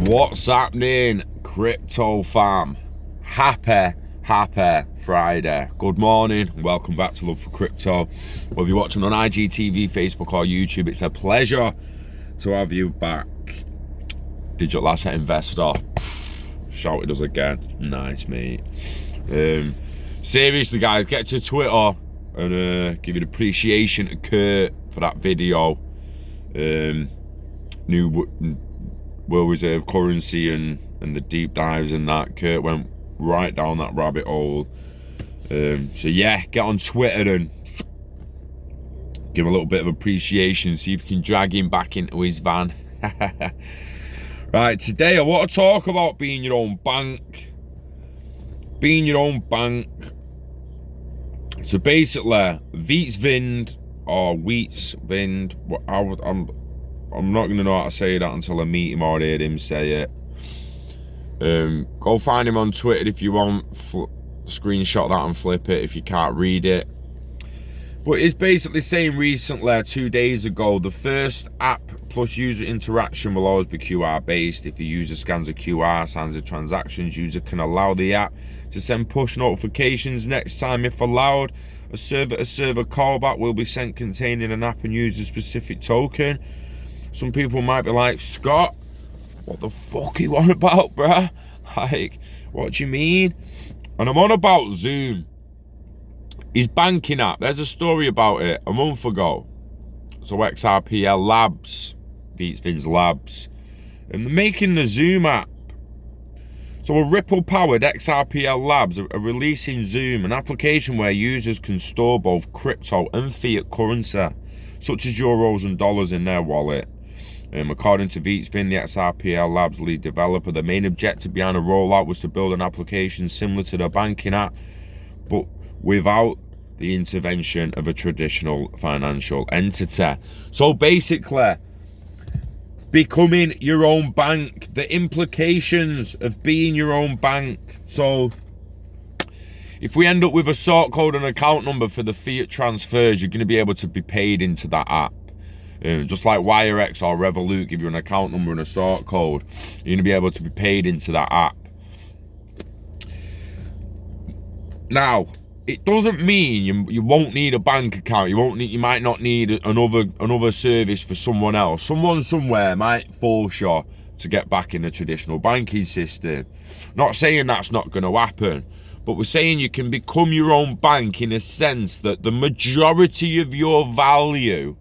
What's happening, crypto fam? Happy Friday. Good morning, welcome back to Love for Crypto. Whether you're watching on IGTV, Facebook or YouTube, it's a pleasure to have you back. Digital asset investor, shouted us again. Nice, mate. Seriously guys, get to Twitter and give an appreciation to Kurt for that video. New world reserve currency and the deep dives and that. Kurt went right down that rabbit hole. So yeah, get on Twitter and give him a little bit of appreciation, see if you can drag him back into his van. Right, today I want to talk about being your own bank. Being your own bank. So basically, Wheatswind or Wheatswind, I'm not going to know how to say that until I meet him or hear him say it. Go find him on Twitter if you want. Screenshot that and flip it if you can't read it. But it's basically saying recently, 2 days ago, the first app plus user interaction will always be QR based. If a user scans a QR, signs the transactions, user can allow the app to send push notifications next time if allowed. A server-to-server callback will be sent containing an app and user specific token. Some people might be like, Scott, what the fuck are you on about, bruh? Like, what do you mean? And I'm on about Xumm. His banking app, there's a story about it a month ago. So XRPL Labs, Wheatswind's Labs, and they're making the Xumm app. So a Ripple-powered XRPL Labs are releasing Xumm, an application where users can store both crypto and fiat currency, such as euros and dollars in their wallet. According to Wheatswind, the XRPL Labs lead developer, the main objective behind the rollout was to build an application similar to the banking app, but without the intervention of a traditional financial entity. So basically, becoming your own bank, the implications of being your own bank. So if we end up with a sort code and account number for the fiat transfers, you're going to be able to be paid into that app. Just like WireX or Revolut give you an account number and a sort code, you're going to be able to be paid into that app. Now, it doesn't mean you won't need a bank account. You might not need another service for someone else. Someone somewhere might force you to get back in the traditional banking system. Not saying that's not going to happen, but we're saying you can become your own bank in a sense that the majority of your value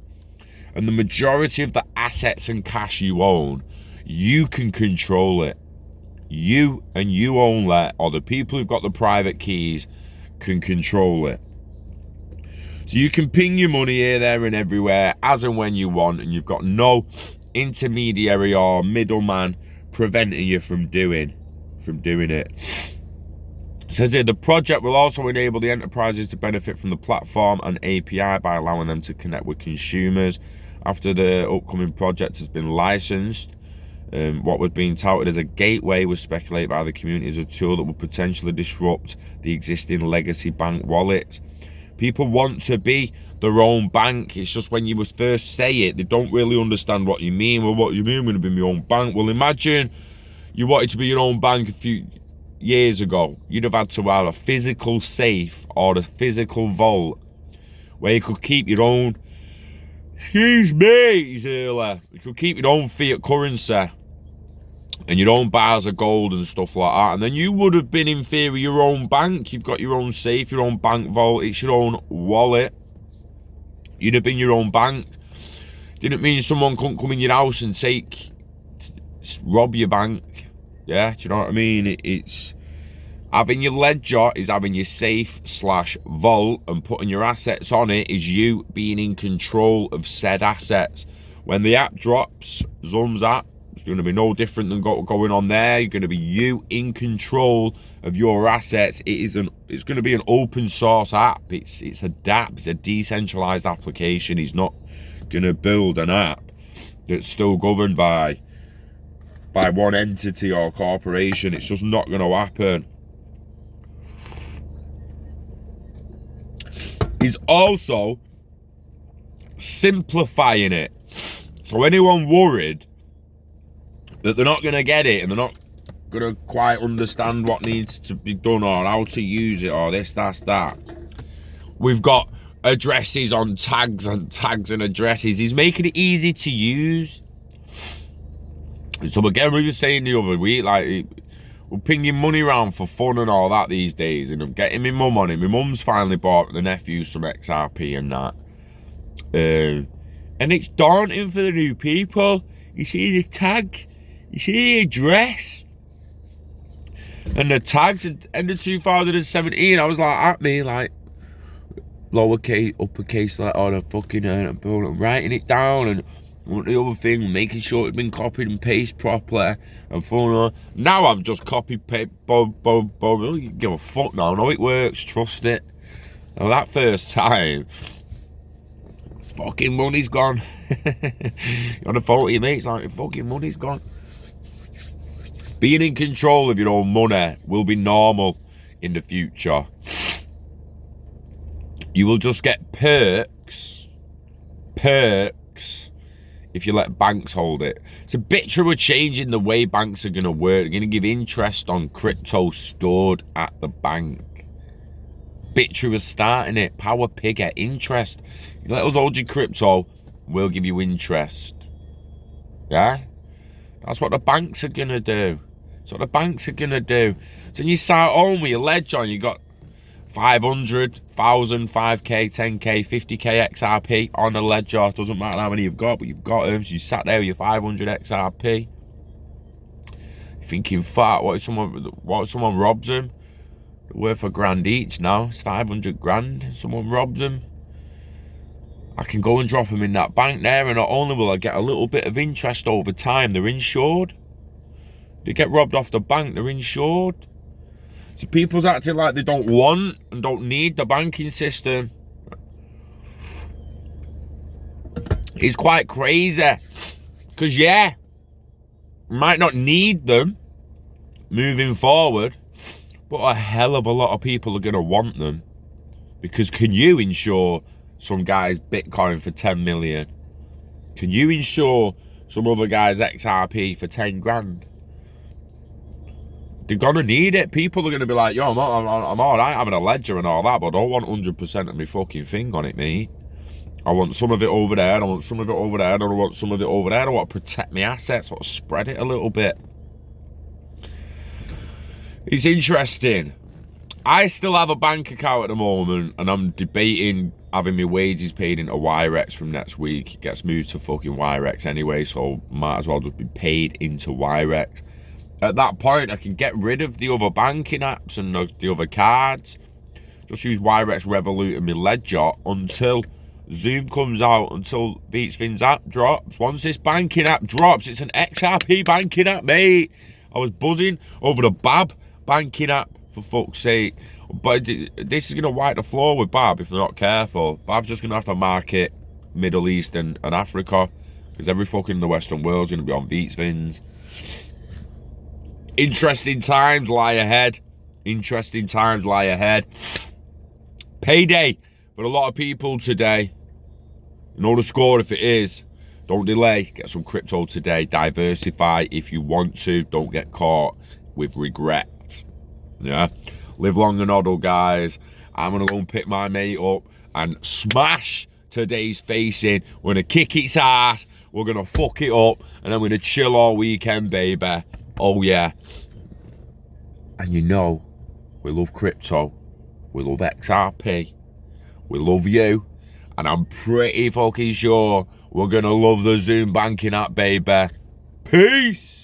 and the majority of the assets and cash you own, you can control it. You and you only, or the people who've got the private keys, can control it. So you can ping your money here, there and everywhere as and when you want, and you've got no intermediary or middleman preventing you from doing it. It says here, the project will also enable the enterprises to benefit from the platform and API by allowing them to connect with consumers. After the upcoming project has been licensed, what was being touted as a gateway was speculated by the community as a tool that would potentially disrupt the existing legacy bank wallets. People want to be their own bank. It's just when you first say it, they don't really understand what you mean. Well, what do you mean I'm going to be my own bank? Well, imagine you wanted to be your own bank a few years ago. You'd have had to have a physical safe or a physical vault where you could keep your own, excuse me, he's early. You could keep your own fiat currency and your own bars of gold and stuff like that, and then you would have been in theory your own bank. You've got your own safe, your own bank vault, it's your own wallet. You'd have been your own bank. Didn't mean someone couldn't come in your house and rob your bank. Yeah, do you know what I mean? It's having your ledger is having your safe/vault, and putting your assets on it is you being in control of said assets. When the app drops, Xumm's app, it's going to be no different than going on there. You're going to be you in control of your assets. It's going to be an open source app. It's a DApp. It's a decentralized application. He's not going to build an app that's still governed by one entity or corporation. It's just not going to happen. He's also simplifying it. So anyone worried that they're not going to get it and they're not going to quite understand what needs to be done or how to use it or this, that's, that. We've got addresses on tags and tags and addresses. He's making it easy to use. So again, we were saying the other week, like, we're pinging money around for fun and all that these days, and I'm getting my mum on it. My mum's finally bought the nephew some XRP and that. And it's daunting for the new people. You see the tag, you see the address, and the tags at end of 2017. I was like, at me, like, lowercase, uppercase, like, oh, the fucking, I'm writing it down, and the other thing, making sure it's been copied and pasted properly, and phone. Now I've just copied, paste, boom. You give a fuck now. I know it works. Trust it. Now that first time, fucking money's gone. You're on the phone to your mates, like, fucking money's gone. Being in control of your own money will be normal in the future. You will just get perks if you let banks hold it. It's a bit true of changing the way banks are going to work. They're going to give interest on crypto stored at the bank. Bit true of starting it. Power pig at interest. You let us hold your crypto, we'll give you interest. Yeah? That's what the banks are going to do. That's what the banks are going to do. So you start home with your ledger and you got 500, 1,000, 5k, 10k, 50k XRP on a ledger. It doesn't matter how many you've got, but you've got them. So you sat there with your 500 XRP. You're thinking, fuck, what if someone robs them? They're worth $1,000 each now. It's 500 grand. Someone robs them. I can go and drop them in that bank there, and not only will I get a little bit of interest over time, they're insured. They get robbed off the bank, they're insured. So people's acting like they don't want and don't need the banking system. It's quite crazy. Because, yeah, might not need them moving forward, but a hell of a lot of people are going to want them. Because can you insure some guy's Bitcoin for 10 million? Can you insure some other guy's XRP for 10 grand? They're going to need it. People are going to be like, yo, I'm all right having a ledger and all that, but I don't want 100% of my fucking thing on it, mate. I want some of it over there. I want some of it over there. I don't want some of it over there. I want to protect my assets. I want to spread it a little bit. It's interesting. I still have a bank account at the moment, and I'm debating having my wages paid into Wirex from next week. It gets moved to fucking Wirex anyway, so might as well just be paid into Wirex. At that point, I can get rid of the other banking apps and the other cards. Just use Wirex, Revolut and my ledger until Xumm comes out, until Vietsfin's app drops. Once this banking app drops, it's an XRP banking app, mate. I was buzzing over the BAB banking app, for fuck's sake. But this is going to wipe the floor with BAB if they're not careful. BAB's just going to have to market Middle East and Africa, because every fucking in the Western world's going to be on Vietsfin's. Interesting times lie ahead. Interesting times lie ahead. Payday for a lot of people today. You know the score if it is. Don't delay. Get some crypto today. Diversify if you want to. Don't get caught with regret. Yeah. Live long and hodl, guys. I'm going to go and pick my mate up and smash today's face in. We're going to kick its ass. We're going to fuck it up. And then we're going to chill all weekend, baby. Oh, yeah. And you know, we love crypto. We love XRP. We love you. And I'm pretty fucking sure we're going to love the Xumm banking app, baby. Peace.